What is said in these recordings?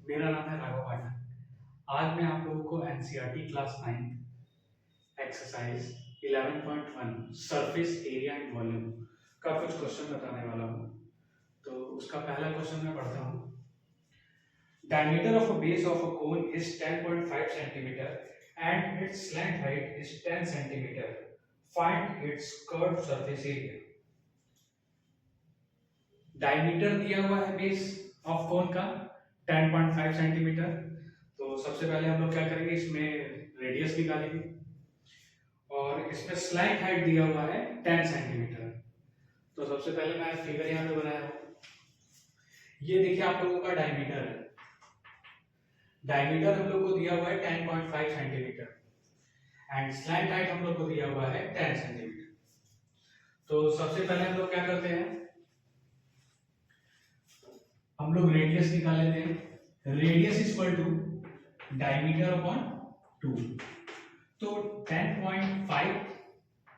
मेरा नाम है राघव पाठक। आज मैं आप लोगों को NCERT class 9 exercise 11.1 surface area and volume का कुछ क्वेश्चन बताने वाला हूँ। तो उसका पहला क्वेश्चन मैं पढ़ता हूँ। Diameter of a base of a cone is 10.5 centimetre and it's slant height is 10 centimetre. Find its curved surface area. Diameter दिया हुआ है बेस ऑफ कोन का 10.5 सेंटीमीटर। तो सबसे पहले हम लोग क्या करेंगे, इसमें रेडियस निकालेंगे और इसमें स्लैंट हाइट दिया हुआ है 10 सेंटीमीटर। तो सबसे पहले मैं फिगर यहाँ पे बनाया हूँ। ये देखिए आप लोगों का डायमीटर है। डायमीटर हम लोग को दिया हुआ है 10.5 सेंटीमीटर एंड स्लैंट हाइट हम लोग को दिया हुआ है 10 सेंटीमीटर। तो सबसे पहले हम लोग क्या करते हैं, हम लोग रेडियस निकाल लेते हैं। Radius equal to diameter upon 2। तो 10.5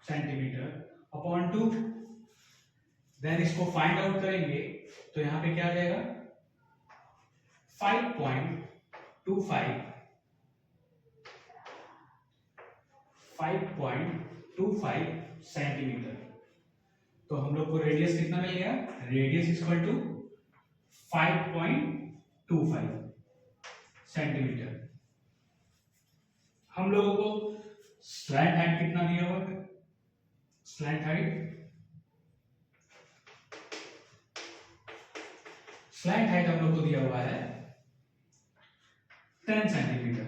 सेंटीमीटर अपॉन 2, देन इसको फाइंड आउट करेंगे तो यहां पे क्या आ जाएगा 5.25 सेंटीमीटर। तो हम लोग को रेडियस कितना मिल गया, रेडियस इक्वल टू 5.25 सेंटीमीटर। हम लोगों को स्लैंट हाइट कितना दिया हुआ है, स्लैंट हाइट हम लोग को दिया हुआ है 10 सेंटीमीटर।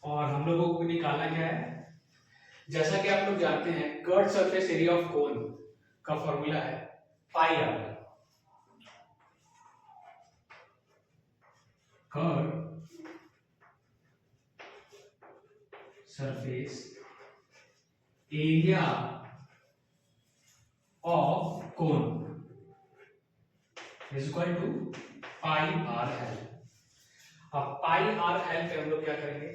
और हम लोगों को निकालना क्या है, जैसा कि आप लोग जानते हैं curved surface area of cone का फॉर्मूला है pi R. Curved surface area of cone is equal to pi R L. अब पाई आर एल पे हम लोग क्या करेंगे,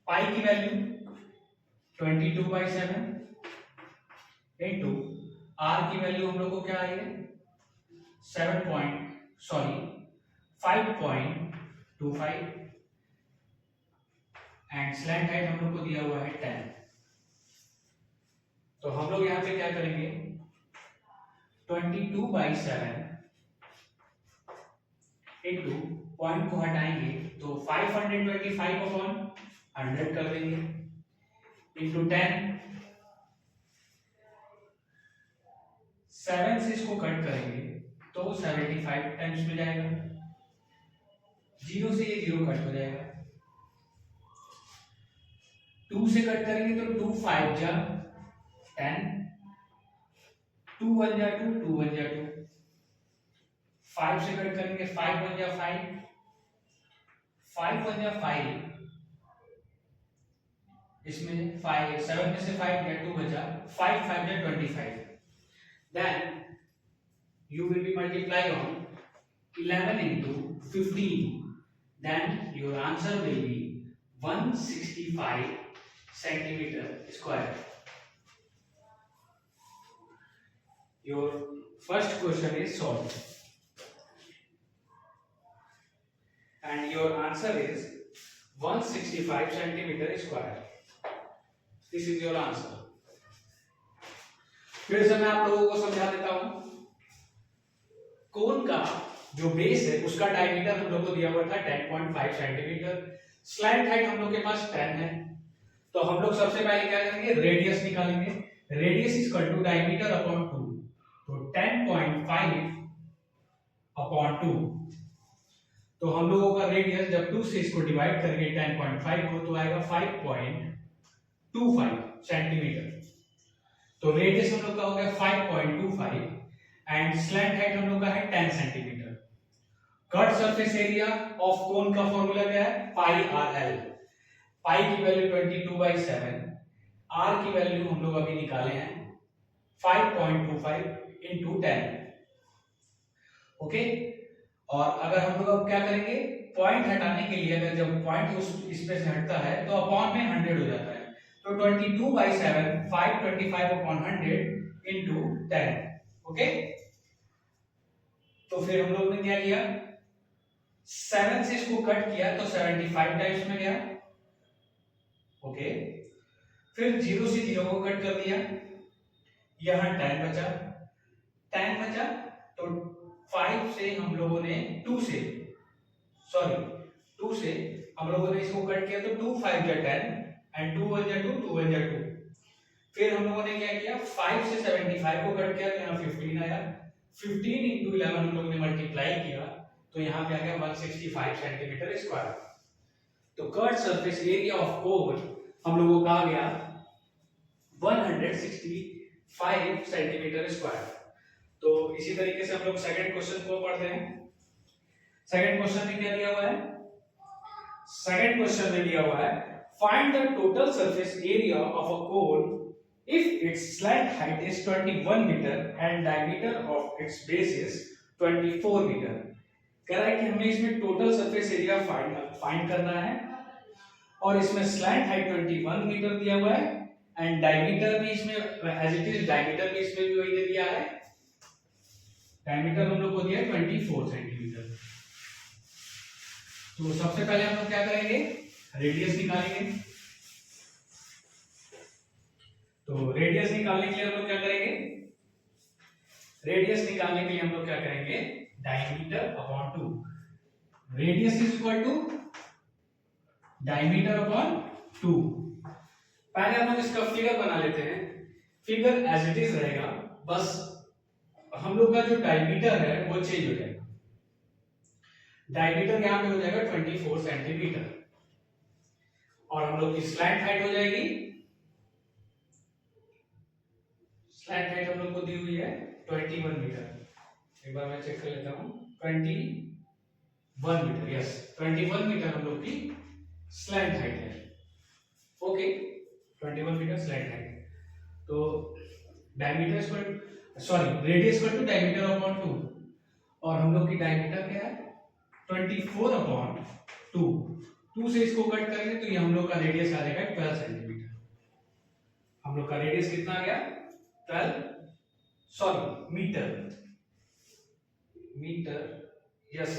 पाई की वैल्यू 22/7 इंटू आर की वैल्यू हम लोग को क्या आई है 5.25 एंड स्लैंट हाइट हम लोग को दिया हुआ है 10। तो हम लोग यहाँ पे क्या करेंगे 22/7 इंटू पॉइंट को हटाएंगे तो 525 अपॉन 100 कर देंगे इंटू 10। 7 से इसको कट करेंगे तो 75 टाइम्स में जाएगा। 0 से ये 0 कट हो जाएगा। 2 से कट करेंगे तो 2 5 जा 10, 2 1 जा 2, 2 1 जा 2। 5 से कट करेंगे 5 1 जा 5, 5 1 जा 5। इसमें 5 7 में से 5 गया 2 बचा, 5 5 जा 25। Then you will be multiply on 11 into 15. Then your answer will be 165 centimeter square. Your first question is solved. And your answer is 165 centimeter square. This is your answer. फिर से मैं आप लोगों को समझा देता हूं। कोन का जो बेस है उसका डायमीटर हम लोग को दिया हुआ था 10.5 सेंटीमीटर। स्लैंट हाइट हम लोग के पास 10 है। तो हम लोग सबसे पहले क्या करेंगे, रेडियस निकालेंगे। Radius equal to diameter upon 2। तो 10.5 अपॉन 2। तो हम लोगों का रेडियस जब 2 से इसको डिवाइड करेंगे 10.5 को तो आएगा 5.25 सेंटीमीटर। तो रेडियस हम लोग का हो गया 5.25 एंड स्लैंट हाइट हम लोग का है 10 centimetre. Cut surface area of cone का फॉर्मूला क्या है, पाई आर एल। पाई की वैल्यू 22/7, आर की वैल्यू हम लोग अभी निकाले हैं 5.25 इंटू 10। ओके, और अगर हम लोग अब क्या करेंगे, पॉइंट हटाने के लिए अगर जब पॉइंट इस पे से हटता है तो अपॉन में 100 हो जाता है। तो 22/7 525 अपॉन 100 इंटू 10। ओके, तो फिर हम लोग ने क्या किया, 7 से इसको कट किया तो 75 टाइम्स में गया। ओके, फिर 0 से 0 को कट कर दिया, यहां 10 बचा, 10 बचा तो 5 से हम लोगों ने 2 से हम लोगों ने इसको कट किया तो 2 5 जा 10 एंड 2 1 जा 2 2 1 जा 2। फिर हम लोगों ने क्या किया, 5 से 75 को कट किया तो यहाँ 15 आया, 15 into 11 हम लोगों ने मल्टीप्लाई किया तो यहाँ पे आ गया 165 सेंटीमीटर स्क्वायर। तो कर्व सरफेस एरिया ऑफ कोन हम लोगों का आ गया 165 सेंटीमीटर स्क्वायर। तो इसी तरीके से हम लोग सेकंड क्वेश्चन को पढ़ते हैं। सेकंड क्वेश्चन में क्या दिया हुआ है, सेकंड क्वेश्चन में दिया हुआ है find the total surface area of a cone if its slant height is 21 meter and diameter of its base is 24 meter। कह रहा है कि हमें इसमें टोटल सरफेस एरिया फाइंड करना है और इसमें स्लैंट हाइट 21 मीटर दिया हुआ है एंड डायमीटर भी इसमें एज इट इज, डायमीटर भी इसमें भी वही दे दिया है, डायमीटर हम लोग को दिया है 24 सेंटीमीटर। तो सबसे पहले हम लोग क्या करेंगे, रेडियस निकालेंगे। तो रेडियस निकालने के लिए हम लोग क्या करेंगे, रेडियस निकालने के लिए हम लोग क्या करेंगे, diameter upon 2, radius is equal to diameter upon 2। पहले हम लोग इसका फिगर बना लेते हैं, फिगर एज इट इज रहेगा, बस हम लोग का जो डायमीटर है वो चेंज हो जाएगा, डायमीटर यहां पे हो जाएगा 24 सेंटीमीटर और हम लोग की स्लैंट हाइट हो जाएगी, स्लैंट हाइट हम लोग को दी हुई है 21 मीटर। एक बार मैं चेक कर लेता हूं, 21 मीटर, यस 21 मीटर हम लोग की स्लैंट हाइट है। Okay, 21 metre slant height. तो diameter radius equal to diameter upon 2 और हम लोग की डायमीटर क्या है 24 अपॉन 2 से इसको कट करेंगे तो ये हम लोग का रेडियस आ जाएगा 12 सेंटीमीटर। हम लोग का रेडियस कितना आ गया 12 metre, yes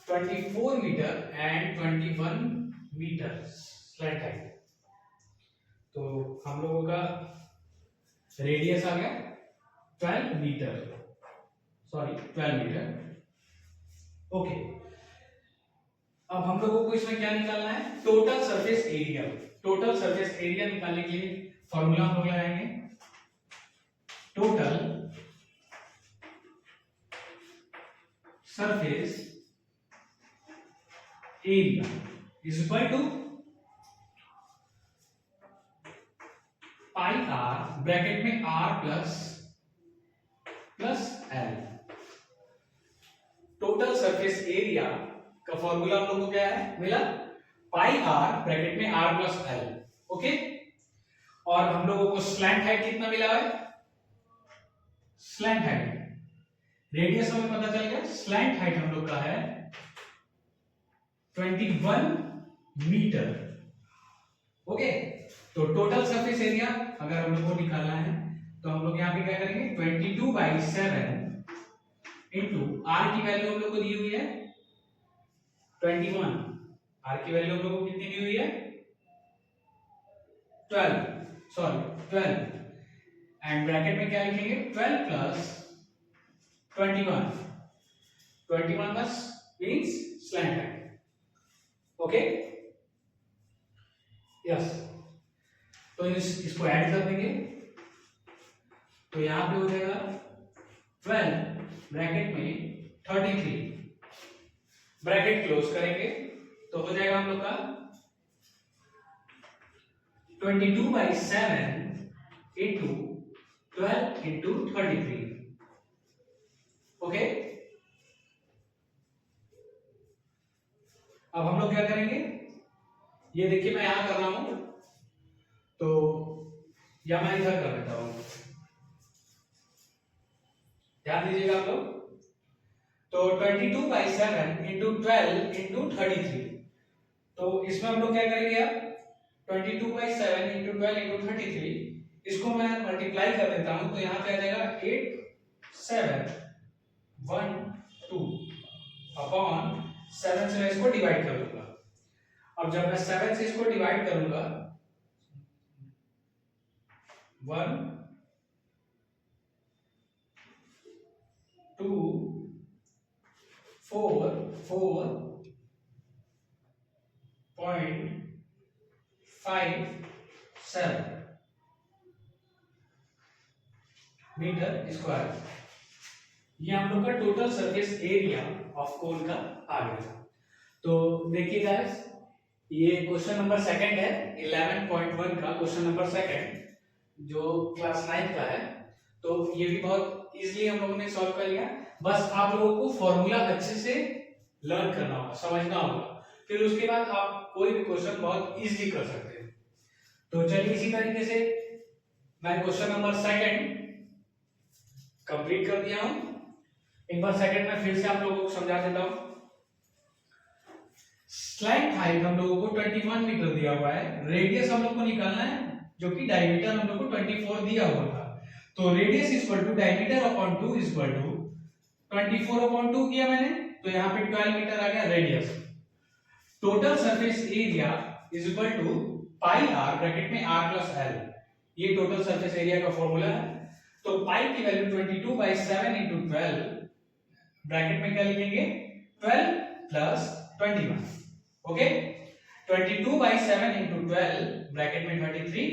24 metre and 21 metre slant height. तो हम लोगों का रेडियस आ गया 12 मीटर। ओके, अब हम लोगों को इसमें क्या निकालना है, total surface area. Total surface area निकालने के लिए फॉर्मूला हम लोग लगाएंगे, total surface area is equal to pi R, bracket में R plus L. Total surface area का फॉर्मूला हम लोग को क्या है मिला, पाई आर ब्रैकेट में आर प्लस एल। ओके, और हम लोगों को स्लैंट हाइट कितना मिला है, स्लैंट हाइट रेडियस हमें पता चल गया, स्लैंट हाइट हम लोग का है 21 मीटर। ओके, तो टोटल सरफेस एरिया अगर हम लोग को निकालना है तो हम लोग यहाँ पे क्या करेंगे, 22/7 इंटू आर की वैल्यू हम लोग को दी हुई है 21, आर की वैल्यू हम लोग को कितनी दी हुई है 12 एंड ब्रैकेट में क्या लिखेंगे 12 प्लस 21 बस means slant height. Okay, yes, तो इसको ऐड कर देंगे तो यहां पे हो जाएगा 12 ब्रैकेट में 33, ब्रैकेट क्लोज करेंगे तो हो जाएगा हम लोग का 22/7 इंटू 12 इंटू 33। ओके, अब हम लोग क्या करेंगे, ये देखिए मैं यहां कर रहा हूं तो या मैं इधर कर लेता हूं, ध्यान दीजिएगा आप लोग। तो 22/7 इंटू 12 इंटू 33, तो इसमें हम लोग क्या करेंगे, अब 22/7 इंटू 12 इंटू 33 इसको मैं मल्टीप्लाई कर देता हूं तो यहां पे आ जाएगा 8 7 1 2 अपॉन 7 से मैं इसको डिवाइड कर दूंगा। अब जब मैं 7 से इसको डिवाइड करूंगा 1 2 4 4.57 मीटर स्क्वायर, ये हम लोग का total surface area of cone का आ गया। तो देखिए गाइस, ये क्वेश्चन नंबर सेकंड है 11.1 का, क्वेश्चन नंबर सेकंड जो क्लास 9 का है। तो ये भी बहुत इजीली हम लोगों ने सॉल्व कर लिया। बस आप लोगों को फॉर्मूला अच्छे से लर्न करना होगा, समझना होगा, फिर उसके बाद आप कोई भी क्वेश्चन बहुत इजीली कर सकते हैं। तो चलिए इसी तरीके से मैं क्वेश्चन नंबर सेकंड कंप्लीट कर दिया हूं। एक बार सेकंड में फिर से आप लोगों को समझा देता हूं। स्लैंट हाइट हम लोगों को 21 मीटर दिया हुआ है, रेडियस हम लोग को निकालना है जो कि डायमीटर हम लोग को 24 दिया हुआ था। तो radius equal to diameter upon 2 equal to 24 upon 2 किया मैंने, तो यहाँ पे 12 मीटर आ गया radius. Total surface area is equal to pi R bracket में r प्लस l, ये टोटल सरफेस एरिया का फॉर्मूला है। तो पाई की वैल्यू 22/7 into 12 ब्रैकेट में क्या लिखेंगे 12 प्लस 21, ओके। 22/7 into 12 ब्रैकेट में 23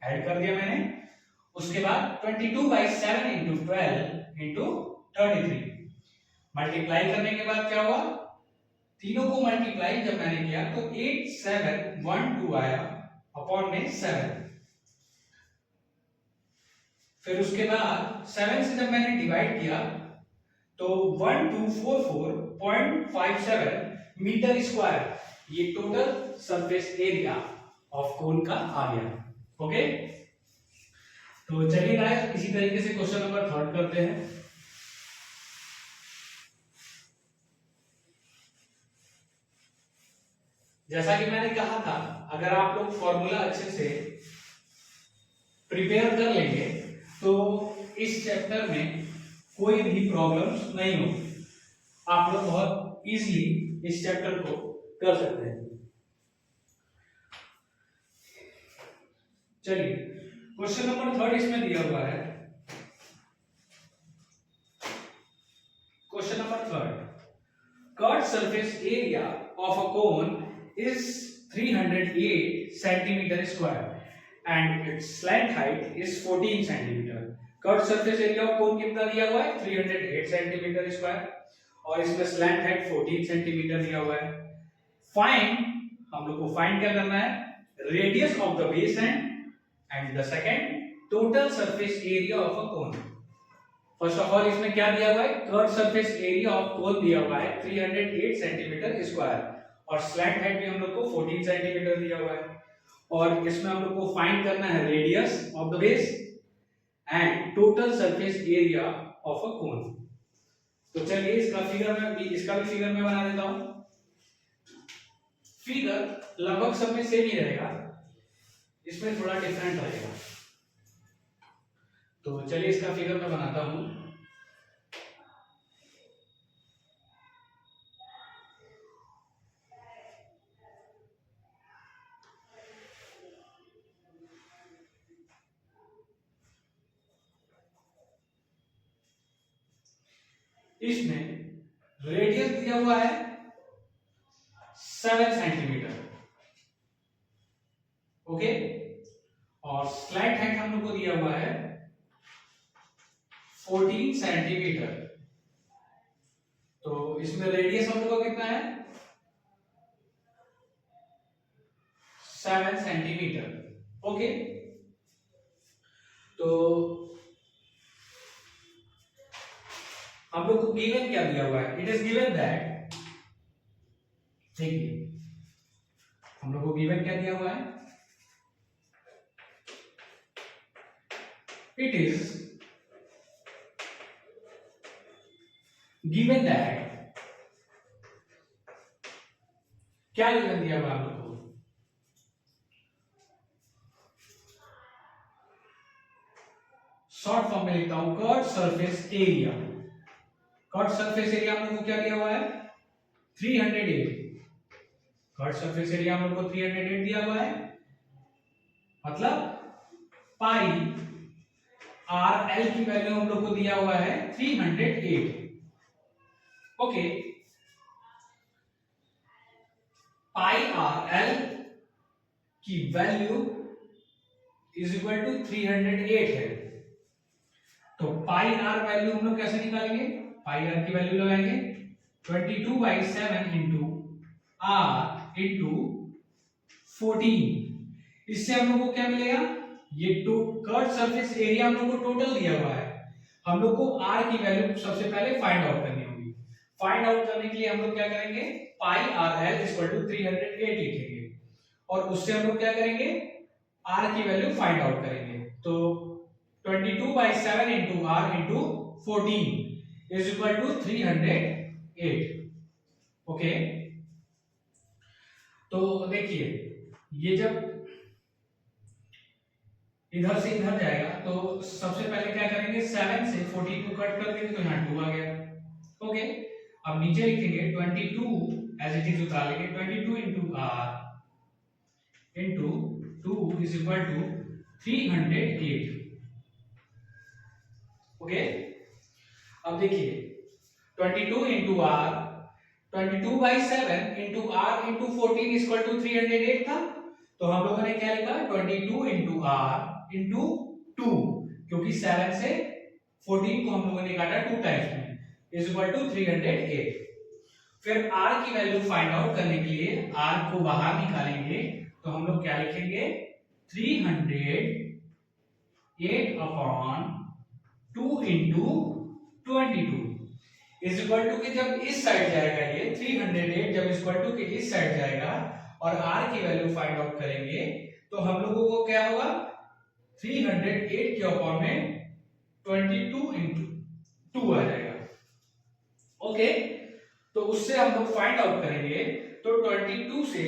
ऐड कर दिया मैंने। उसके बाद 22/7 into 12 into 33 मल्टीप्लाई करने के बाद क्या हुआ, तीनों को मल्टीप्लाई जब मैंने किया तो 8712 आया अपॉन में 7। फिर उसके बाद 7 से जब मैंने डिवाइड किया तो 1244.57 मीटर स्क्वायर, ये total surface area of cone का आ गया, ओके। तो चलिए गाइस इसी तरीके से क्वेश्चन नंबर थर्ड करते हैं। जैसा कि मैंने कहा था, अगर आप लोग फॉर्मूला अच्छे से प्रिपेयर कर लेंगे तो इस चैप्टर में कोई भी प्रॉब्लम्स नहीं होगी, आप लोग बहुत इजीली इस चैप्टर को कर सकते हैं। चलिए क्वेश्चन नंबर थर्ड इसमें दिया हुआ है। Question number third, curve surface area of a cone is 308 centimeter square and its slant height is 14 centimeter. Curve surface area of कोन कितना दिया हुआ है 308 सेंटीमीटर स्क्वायर और इसमें स्लैंट हाइट 14 सेंटीमीटर दिया हुआ है। फाइंड, हम लोग को फाइंड क्या करना है, radius of the base and the second total surface area of a cone. First of all इसमें क्या दिया हुआ है, कर्व सरफेस एरिया ऑफ कोन दिया हुआ है 308 सेंटीमीटर स्क्वायर और स्लैंट हाइट भी हम लोग को 14 सेंटीमीटर दिया हुआ है। और इसमें हम लोग को फाइंड करना है radius of the base and total surface area of a cone. तो चलिए इसका भी फिगर में बना देता हूं। फिगर लगभग सब में सेम ही रहेगा, इसमें थोड़ा डिफरेंट रहेगा। तो चलिए इसका फिगर मैं बनाता हूं। इसमें रेडियस दिया हुआ है 7 सेंटीमीटर, ओके, और स्लैंट हाइट हम लोग को दिया हुआ है 14 सेंटीमीटर। तो इसमें रेडियस हम लोग का कितना है 7 सेंटीमीटर, ओके। तो हम लोग को गिवन क्या दिया हुआ है, इट इज गिवन दैट, देखिए हम लोग को गिवन क्या दिया हुआ है, इट इज गिवन दैट, क्या गिवन दिया हुआ हम लोग को, शॉर्ट फॉर्म में लिखता हूं curve surface area. Curve surface area हम लोग को क्या दिया हुआ है 308, कर्व सरफेस एरिया हम लोग को 308 दिया हुआ है, मतलब पाई आर एल की वैल्यू हम लोग को दिया हुआ है 308। ओके, पाई आर एल की वैल्यू इज इक्वल टू 308 है। तो पाई आर वैल्यू हम लोग कैसे निकालेंगे? पाई आर की वैल्यू लगाएंगे 22/7 इंटू आर इंटू 14। इससे हम लोग को क्या मिलेगा? ये कर्व सरफेस एरिया हम लोग को टोटल दिया हुआ है, हम लोग को आर की वैल्यू सबसे पहले फाइंड आउट करनी होगी। फाइंड आउट करने के लिए हम लोग क्या करेंगे? पाई आर एल इक्वल टू 308 लिखेंगे और उससे हम लोग क्या करेंगे? आर की वैल्यू फाइंड आउट करेंगे। तो 22/7 into R into 14 is equal to 308। Okay, तो देखिए ये जब इधर से इधर जाएगा तो सबसे पहले क्या करेंगे? 7 से 14 को कट कर देंगे तो यहाँ 2 आ गया। ओके, अब नीचे लिखेंगे 22 एज इट इज उतार लेंगे 22 into R into 2 is equal to 308। Okay, अब देखिए 22 into R 22/7 into R into 14 equal to 308 था। तो हम लोगों ने क्या लिखा? 22 इंटू आर इंटू 2, क्योंकि 7 से 14 को हम लोगों ने काटा 2 टाइम्स में, इज इक्वल टू 308। फिर आर की वैल्यू फाइंड आउट करने के लिए आर को बाहर निकालेंगे तो हम लोग क्या लिखेंगे? 308 upon 2 into 22 is equal to कि जब इस साइड जाएगा ये 308 जब इक्वल टू कि इस साइड जाएगा और r की वैल्यू फाइंड आउट करेंगे तो हम लोगों को क्या होगा? 308 के अपॉन में 22 इंटू 2 आ जाएगा। ओके, तो उससे हम लोग फाइंड आउट करेंगे तो 22 से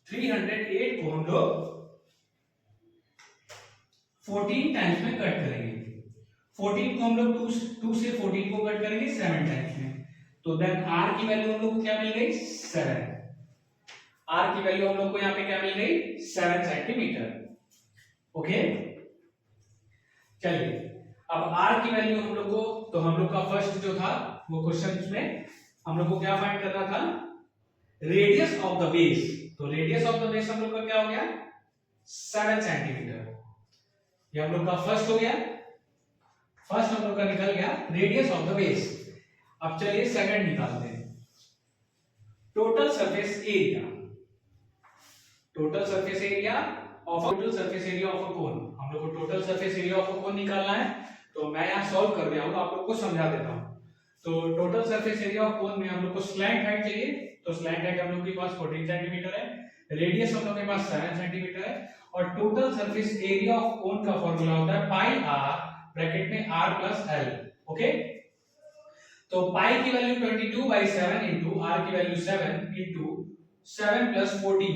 308 को हम लोग 14 टाइम्स में कट करेंगे। 14 को हम लोग 2 से 14 को कट करेंगे 7 टाइम्स में, तो देन r की वैल्यू हम लोग को क्या मिल गई? 7। r की वैल्यू हम लोग को यहाँ पे क्या मिल गई? 7 सेंटीमीटर। ओके, चलिए अब r की वैल्यू हम लोग को, तो हम लोग का फर्स्ट जो था वो क्वेश्चन में हम लोग को क्या फाइंड करना था? Radius of the base. तो रेडियस ऑफ द बेस हम लोग का क्या हो गया? 7 सेंटीमीटर। ये हम लोग का फर्स्ट हो गया, फर्स्ट हम लोग का निकल गया रेडियस ऑफ द बेस। अब चलिए सेकंड निकालते हैं। Total surface area, total surface area of a cone. हम लोग को total surface area of a cone निकालना है, तो मैं यहाँ सॉल्व कर दिया हूँ, आप लोग को समझा देता हूँ। तो टोटल सरफेस एरिया ऑफ कोन में हम लोग को स्लैंट हाइट चाहिए, तो स्लैंट हाइट हम लोग के पास 14 सेंटीमीटर है, रेडियस हम लोग के पास 7 सेंटीमीटर है, और total surface area of cone का फॉर्मूला होता है पाई आर ब्रैकेट में r प्लस एल। ओके, तो पाई की वैल्यू 22/7 इंटू आर की वैल्यू 7 इंटू 7 प्लस 14,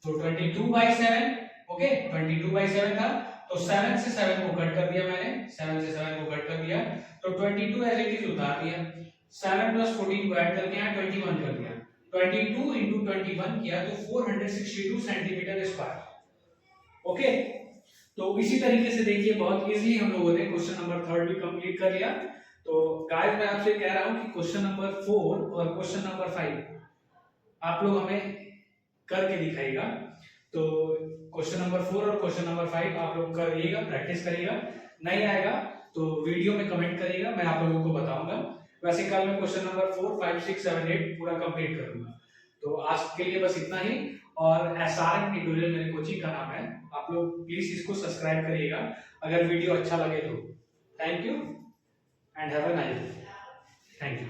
तो 22/7। ओके, 22/7 था तो 7 से 7 को कट कर दिया मैंने, 7 से 7 को कट कर दिया तो 22 एज इट इज उतार दिया, 7 प्लस 14 को ऐड करके यहाँ 21 कर दिया, 22 इंटू 21 किया तो 462 सेंटीमीटर स्क्वायर। ओके, तो इसी तरीके से देखिए बहुत इजीली हम लोगों ने क्वेश्चन नंबर 3 भी कंप्लीट कर लिया। तो गाइस मैं आपसे कह रहा हूं कि क्वेश्चन नंबर 4 और क्वेश्चन नंबर 5 आप लोग हमें करके दिखाइएगा। तो क्वेश्चन नंबर 4 और क्वेश्चन नंबर 5 आप लोग करिएगा, प्रैक्टिस करिएगा, नहीं आएगा तो वीडियो में कमेंट करिएगा, मैं आप लोगों को बताऊंगा। वैसे कल मैं क्वेश्चन नंबर 4, 5, 6, 7, 8 पूरा कंप्लीट करूंगा। तो आज के लिए बस इतना ही, और एसआरएम ट्यूटोरियल मेरे कोचिंग का नाम है, आप लोग प्लीज इसको सब्सक्राइब करिएगा अगर वीडियो अच्छा लगे तो। Thank you and have a nice day. Thank you.